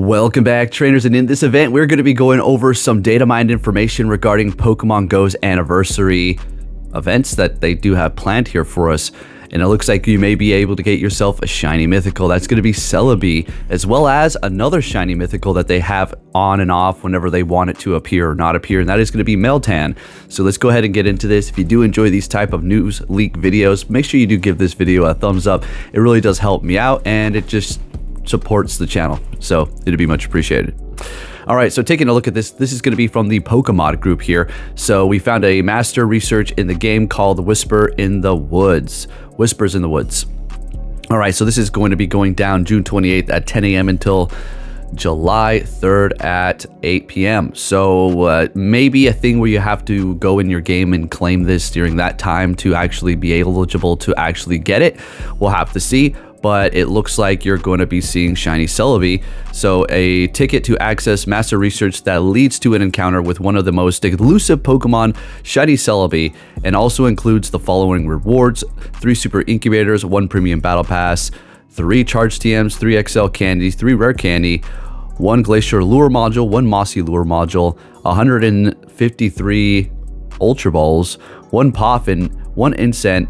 Welcome back, trainers, and in this event we're going to be going over some data mined information regarding Pokemon Go's anniversary events that they do have planned here for us. And it looks like you may be able to get yourself a shiny mythical. That's going to be Celebi, as well as another shiny mythical that they have on and off whenever they want it to appear or not appear, and that is going to be Meltan. So let's go ahead and get into this. If you do enjoy these type of news leak videos, make sure you do give this video a thumbs up. It really does help me out, and it just supports the channel, so it'd be much appreciated. All right, so taking a look at this is going to be from the Pokemon group here. So we found a master research in the game called Whisper in the Woods. Whispers in the Woods. All right, so this is going to be going down June 28th at 10 a.m. until July 3rd at 8 p.m. So maybe a thing where you have to go in your game and claim this during that time to actually be eligible to actually get it. We'll have to see. But it looks like you're going to be seeing shiny Celebi. So a ticket to access master research that leads to an encounter with one of the most elusive Pokemon, shiny Celebi, and also includes the following rewards: 3 super incubators, 1 premium battle pass, 3 charge TMs, 3 XL candies, 3 rare candy, 1 glacier lure module, 1 mossy lure module, 153 ultra balls, 1 poffin, 1 incent,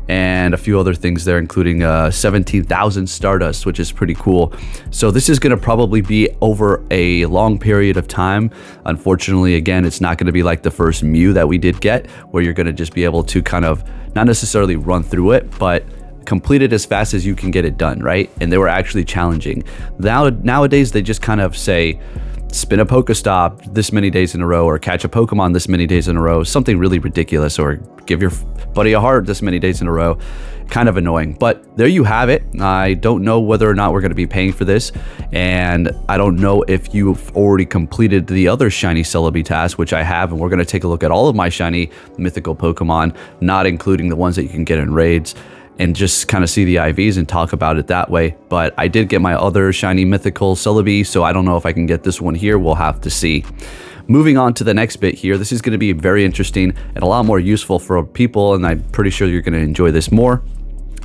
and a few other things there, including 17,000 Stardust, which is pretty cool. So this is going to probably be over a long period of time. Unfortunately, again, it's not going to be like the first Mew that we did get, where you're going to just be able to kind of not necessarily run through it, but complete it as fast as you can get it done, right? And they were actually challenging. Nowadays, they just kind of say, spin a Pokestop this many days in a row, or catch a Pokemon this many days in a row, something really ridiculous, or give your buddy a heart this many days in a row. Kind of annoying, but there you have it. I don't know whether or not we're going to be paying for this, and I don't know if you've already completed the other shiny Celebi task, which I have, and we're going to take a look at all of my shiny mythical Pokemon, not including the ones that you can get in raids, and just kind of see the IVs and talk about it that way. But I did get my other shiny mythical Celebi, so I don't know if I can get this one here. We'll have to see. Moving on to the next bit here, this is going to be very interesting and a lot more useful for people, and I'm pretty sure you're going to enjoy this more.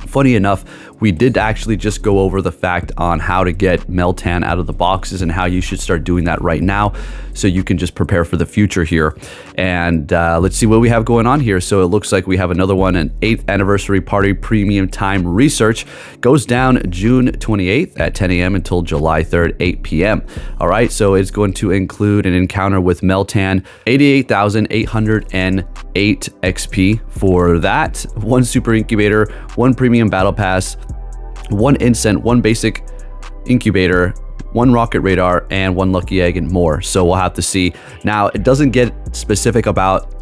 Funny enough, we did actually just go over the fact on how to get Meltan out of the boxes and how you should start doing that right now, so you can just prepare for the future here. And let's see what we have going on here. So it looks like we have another one, an 8th anniversary party premium time research. Goes down June 28th at 10 a.m. until July 3rd, 8 p.m. All right, so it's going to include an encounter with Meltan, 88,808 XP for that, 1 super incubator, 1 premium battle pass, 1 incent, 1 basic incubator, 1 rocket radar, and 1 lucky egg, and more. So we'll have to see. Now, it doesn't get specific about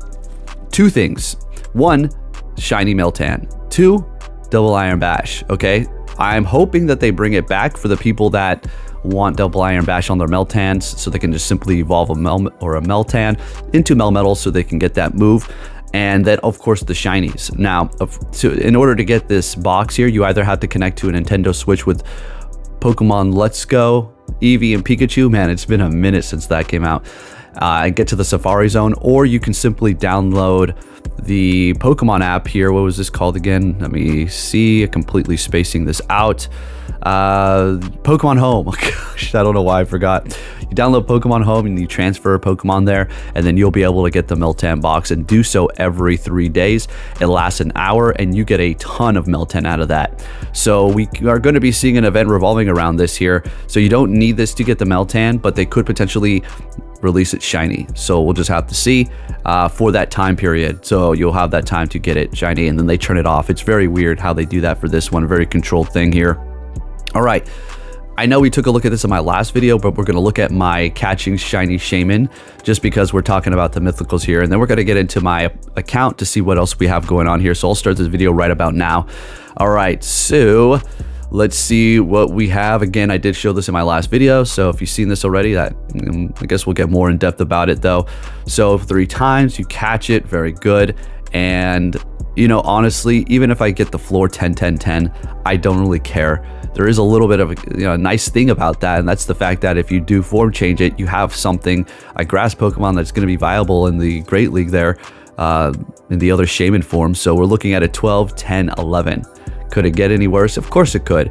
2 things. 1, shiny Meltan. 2, double iron bash. Okay, I'm hoping that they bring it back for the people that want double iron bash on their Meltans, so they can just simply evolve a Meltan into Melmetal, so they can get that move. And then, of course, the shinies. Now, in order to get this box here, you either have to connect to a Nintendo Switch with Pokemon Let's Go, Eevee, and Pikachu. Man, it's been a minute since that came out. And get to the Safari Zone, or you can simply download the Pokemon app here. What was this called again? Let me see. Completely spacing this out. Pokemon Home. Oh, gosh, I don't know why I forgot. You download Pokemon Home and you transfer a Pokemon there, and then you'll be able to get the Meltan box, and do so every 3 days. It lasts an hour, and you get a ton of Meltan out of that. So we are going to be seeing an event revolving around this here. So you don't need this to get the Meltan, but they could potentially release it shiny. So we'll just have to see for that time period. So you'll have that time to get it shiny, and then they turn it off. It's very weird how they do that for this one. A very controlled thing here. All right, I know we took a look at this in my last video, but we're going to look at my catching shiny Shaman, just because we're talking about the mythicals here, and then we're going to get into my account to see what else we have going on here. So I'll start this video right about now. All right, so let's see what we have. Again, I did show this in my last video, so if you've seen this already, I guess we'll get more in depth about it though. So 3 times you catch it, very good. And you know, honestly, even if I get the floor 10 10 10, I don't really care. There is a little bit of a nice thing about that, and that's the fact that if you do form change it, you have something, a grass Pokemon that's going to be viable in the Great League there, in the other Shaman form. So we're looking at a 12 10 11. Could it get any worse? Of course it could.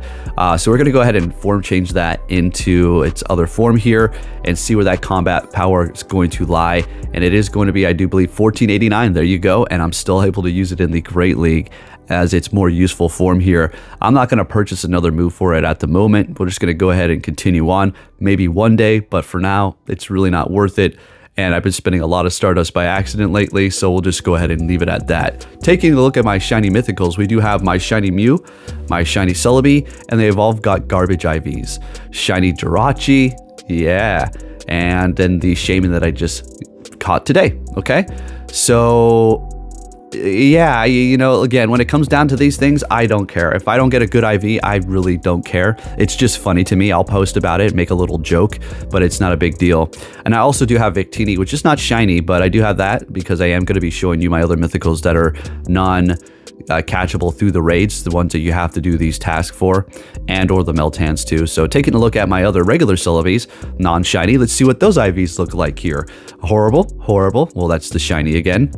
So we're going to go ahead and form change that into its other form here and see where that combat power is going to lie. And it is going to be, I do believe, 1489. There you go. And I'm still able to use it in the Great League as its more useful form here. I'm not going to purchase another move for it at the moment. We're just going to go ahead and continue on, maybe one day, but for now, it's really not worth it. And I've been spending a lot of Stardust by accident lately, so we'll just go ahead and leave it at that. Taking a look at my shiny mythicals, we do have my shiny Mew, my shiny Celebi, and they've all got garbage IVs. Shiny Jirachi, yeah, and then the Shaman that I just caught today, okay? So yeah, you know, again, when it comes down to these things, I don't care. If I don't get a good IV, I really don't care. It's just funny to me. I'll post about it, make a little joke, but it's not a big deal. And I also do have Victini, which is not shiny, but I do have that because I am going to be showing you my other mythicals that are catchable through the raids, the ones that you have to do these tasks for, and or the Meltans too. So taking a look at my other regular Celebis, non-shiny, let's see what those IVs look like here. Horrible, horrible. Well, that's the shiny again.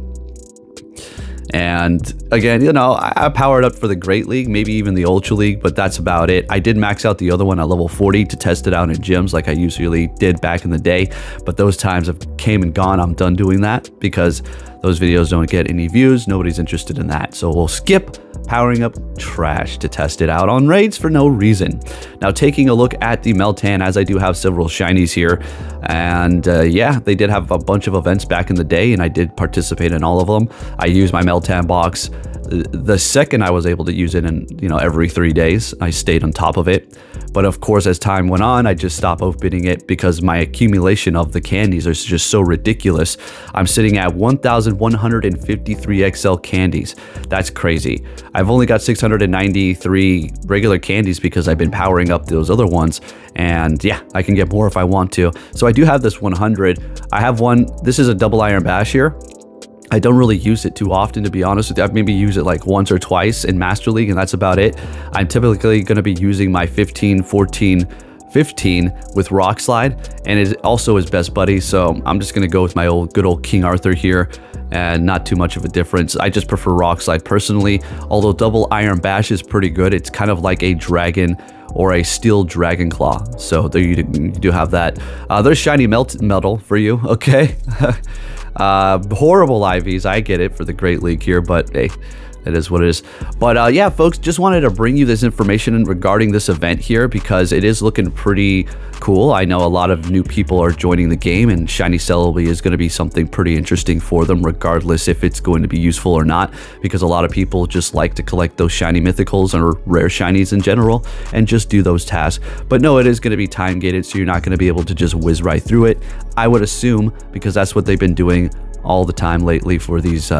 And again, you know, I powered up for the Great League, maybe even the Ultra League, but that's about it. I did max out the other one at level 40 to test it out in gyms like I usually did back in the day, but those times have came and gone. I'm done doing that because those videos don't get any views. Nobody's interested in that. So we'll skip powering up trash to test it out on raids for no reason. Now taking a look at the Meltan, as I do have several shinies here, and yeah, they did have a bunch of events back in the day and I did participate in all of them. I used my Meltan box the second I was able to use it, in, you know, every 3 days. I stayed on top of it, but of course as time went on, I just stopped opening it because my accumulation of the candies are just so ridiculous. I'm sitting at 1,153 XL candies. That's crazy. I've only got 693 regular candies because I've been powering up those other ones, and yeah, I can get more if I want to. So I do have this 100. I have one, this is a double iron bash here. I don't really use it too often, to be honest with you. I've maybe used it like once or twice in Master League, and that's about it. I'm typically going to be using my 15, 14, 15 with Rock Slide, and it also is best buddy, so I'm just going to go with my good old King Arthur here, and not too much of a difference. I just prefer Rock Slide personally, although double iron bash is pretty good. It's kind of like a dragon or a steel dragon claw, so there you do have that. There's shiny metal for you, okay? Horrible IVs, I get it for the Great League here, but hey, it is what it is. But yeah, folks, just wanted to bring you this information regarding this event here because it is looking pretty cool. I know a lot of new people are joining the game, and shiny Celebi is going to be something pretty interesting for them, regardless if it's going to be useful or not, because a lot of people just like to collect those shiny mythicals or rare shinies in general and just do those tasks. But no, it is going to be time gated, so you're not going to be able to just whiz right through it, I would assume, because that's what they've been doing all the time lately for these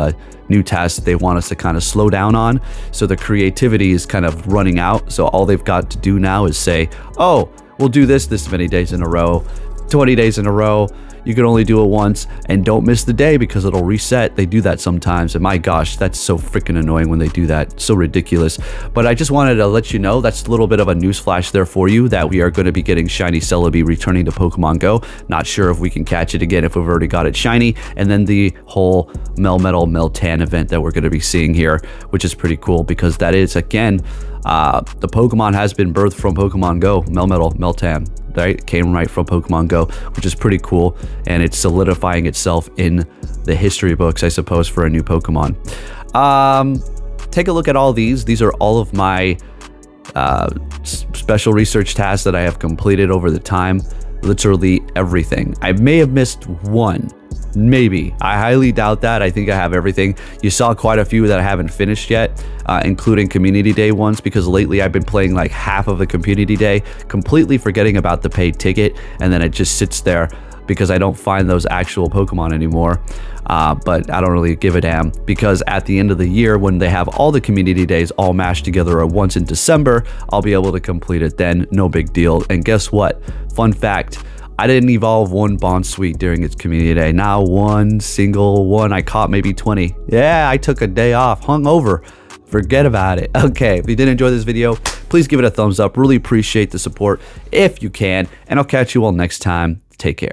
new tasks that they want us to kind of slow down on. So the creativity is kind of running out. So all they've got to do now is say, oh, we'll do this many days in a row, 20 days in a row. You can only do it once, and don't miss the day because it'll reset. They do that sometimes, and my gosh, that's so freaking annoying when they do that. So ridiculous. But I just wanted to let you know, that's a little bit of a news flash there for you, that we are going to be getting shiny Celebi returning to Pokemon Go. Not sure if we can catch it again if we've already got it shiny, and then the whole Meltan event that we're going to be seeing here, which is pretty cool because that is, again, the Pokemon has been birthed from Pokemon Go. Meltan, right? Came right from Pokemon Go, which is pretty cool, and it's solidifying itself in the history books, I suppose, for a new Pokemon. Take a look at all these. These are all of my special research tasks that I have completed over the time. Literally everything. I may have missed one. Maybe. I highly doubt that. I think I have everything. You saw quite a few that I haven't finished yet, including Community Day ones, because lately I've been playing like half of the Community Day, completely forgetting about the paid ticket, and then it just sits there because I don't find those actual Pokemon anymore. But I don't really give a damn, because at the end of the year, when they have all the Community Days all mashed together at once in December, I'll be able to complete it then. No big deal. And guess what? Fun fact. I didn't evolve one Bond Suite during its Community Day. Not one single one. I caught maybe 20. Yeah, I took a day off, hung over. Forget about it. Okay, if you did enjoy this video, please give it a thumbs up. Really appreciate the support if you can. And I'll catch you all next time. Take care.